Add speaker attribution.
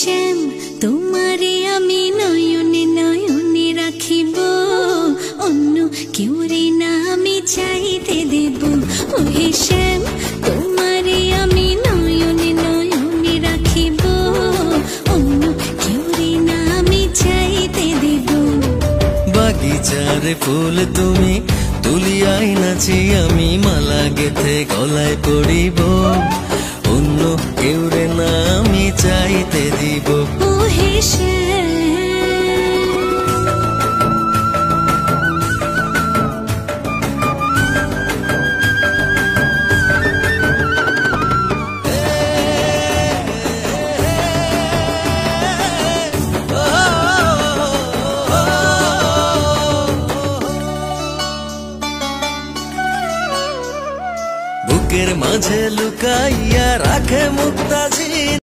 Speaker 1: শ্যাম তোমারে আমি নয়নে নয়নে রাখিব, অন্য কেউরে না আমি চাইতে দেব। ওহে শ্যাম তোমারে আমি নয়নে নয়নে রাখিব, অন্য কেউরে না আমি চাইতে দেব।
Speaker 2: বাগিচার ফুল তুমি তুলিয়াই নাচি আমি মালা গেথে গলায় পড়িব, অন্য কেউরে না আমি চাইতে দিব।
Speaker 1: ওহে শ্যাম
Speaker 2: বুকের মাঝে লুকাইয়া রাখে মুক্তাজি।